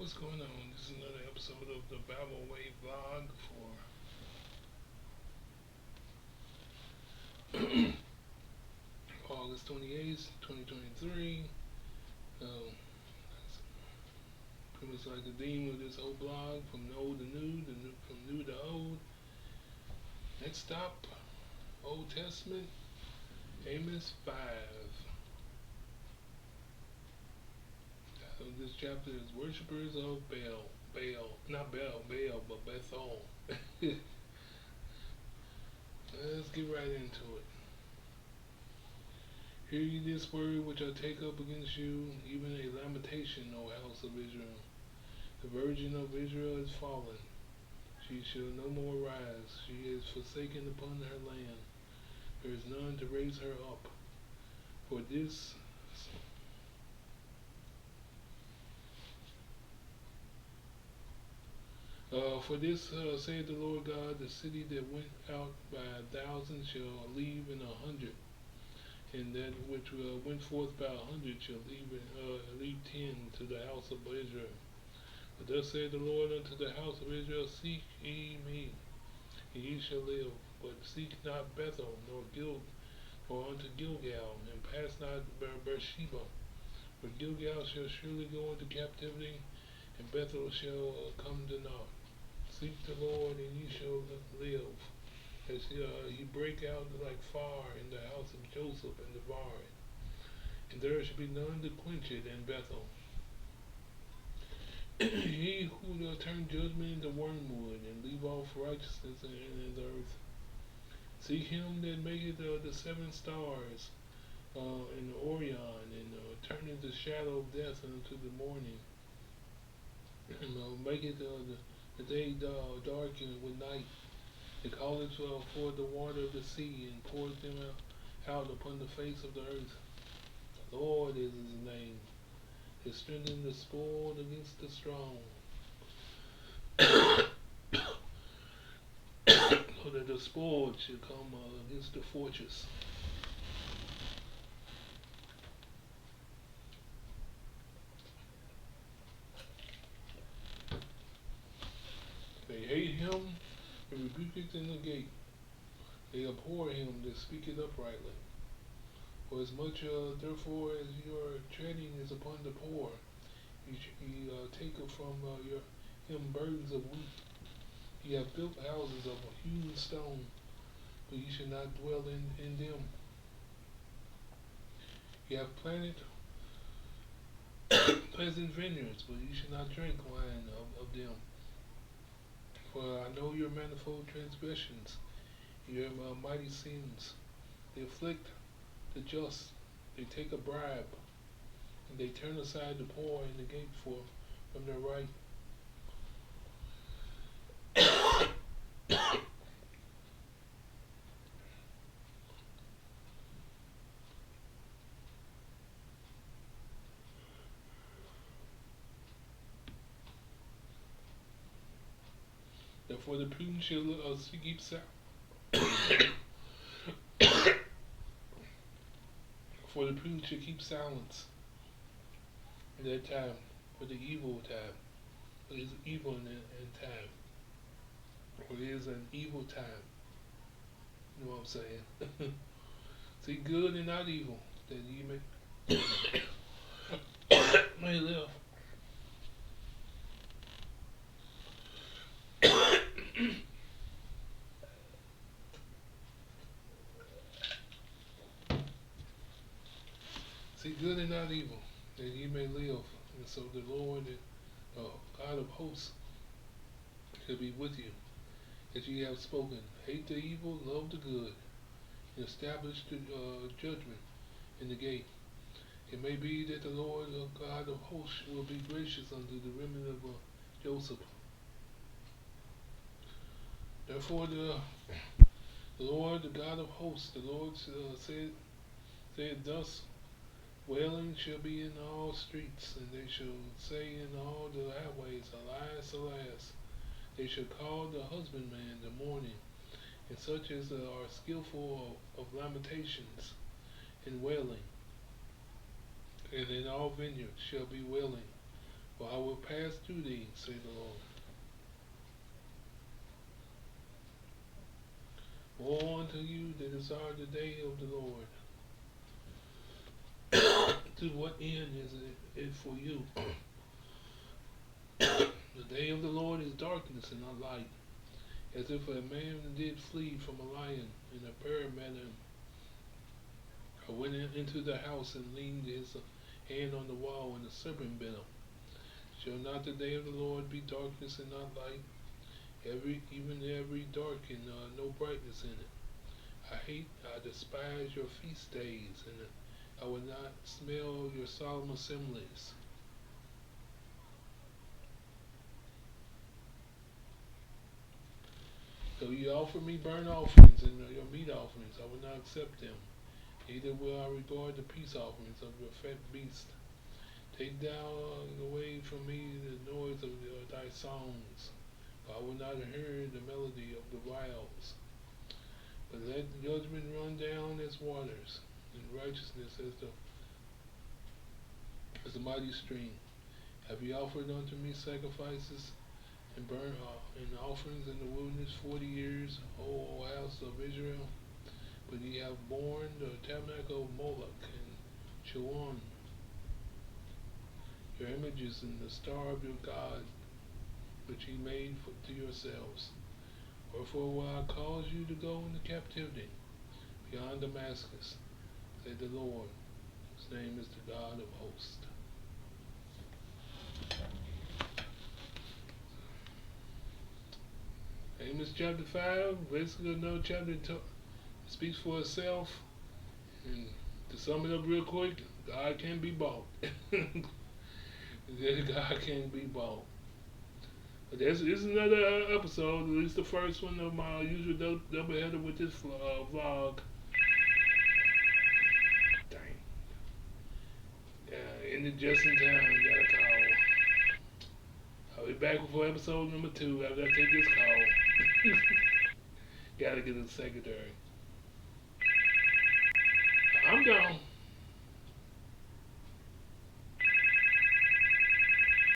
What's going on? This is another episode of the Bible Way vlog for August 28th, 2023. That's pretty much like the theme of this whole blog, from old to new, from new to old. Next stop, Old Testament, Amos 5. This chapter is Worshippers of Baal. Not Baal, but Bethel. Let's get right into it. Hear ye this word which I take up against you, even a lamentation, O house of Israel. The virgin of Israel is fallen. She shall no more rise. She is forsaken upon her land. There is none to raise her up. For this saith the Lord God, the city that went out by 1,000 shall leave in 100, and that which went forth by 100 shall leave 10 to the house of Israel. But thus saith the Lord unto the house of Israel, Seek ye me, and ye shall live, but seek not Bethel, nor unto Gilgal, and pass not Beersheba. For Gilgal shall surely go into captivity, and Bethel shall come to naught. Seek the Lord, and ye shall live, as he break out like fire in the house of Joseph and devour it. And there shall be none to quench it in Bethel. He who turn judgment into wormwood, and leave off righteousness in the earth. Seek him that maketh the 7 stars in the Orion, and turneth the shadow of death unto the morning, and maketh the day darken with night. He calleth forth the water of the sea, and poureth them out upon the face of the earth. The Lord is his name. He strengthened the spoiled against the strong, so that the spoiled should come against the fortress. They hate him and rebuke it in the gate. They abhor him that speaketh uprightly. For as much therefore as your treading is upon the poor, ye take from him burdens of wheat. Ye have built houses of hewn stone, but ye shall not dwell in them. Ye have planted pleasant vineyards, but ye shall not drink wine of them. For I know your manifold transgressions, your mighty sins. They afflict the just, they take a bribe, and they turn aside the poor in the gate from their right. Therefore the prudent shall keep silence. For the prudent shall keep silence in that time, for the evil time. It is evil in time. For it is an evil time. You know what I'm saying? See good and not evil, that ye may live. See good and not evil, that ye may live. And so the Lord, God of hosts, shall be with you, as ye have spoken. Hate the evil, love the good, and establish the judgment in the gate. It may be that the Lord, God of hosts, will be gracious unto the remnant of Joseph. Therefore the Lord, the God of hosts, the Lord said thus, wailing shall be in all streets, and they shall say in all the highways, Alas, alas. They shall call the husbandman the mourning, and such as are skillful of lamentations and wailing. And in all vineyards shall be wailing, For I will pass through thee, say the Lord. Woe unto you that desire the day of the Lord. To what end is it for you? The day of the Lord is darkness and not light, as if a man did flee from a lion, and a bear met him, or went into the house and leaned his hand on the wall, and the serpent bit him. Shall not the day of the Lord be darkness and not light? Even every dark and no brightness in it. I despise your feast days, and I will not smell your solemn assemblies. So you offer me burnt offerings and your meat offerings, I will not accept them. Neither will I regard the peace offerings of your fat beast. Take thou away from me the noise of thy songs, for I will not hear the melody of the viols. But let judgment run down as waters, and righteousness as the mighty stream. Have ye offered unto me sacrifices and burnt and offerings in the wilderness 40 years, O house of Israel? But ye have borne the tabernacle of Moloch and Chilon, your images, and the star of your God, which ye made to yourselves. Wherefore will I cause you to go into captivity beyond Damascus, said the Lord, whose name is the God of hosts. Amos chapter 5, basically another chapter speaks for itself. And to sum it up real quick, God can't be bought. God can't be bought. But this is another episode, at least the first one of my usual double header with this vlog. Dang. Ended just in time. Got a call. I'll be back for episode number 2 after I take this call. Gotta get the secretary. I'm gone.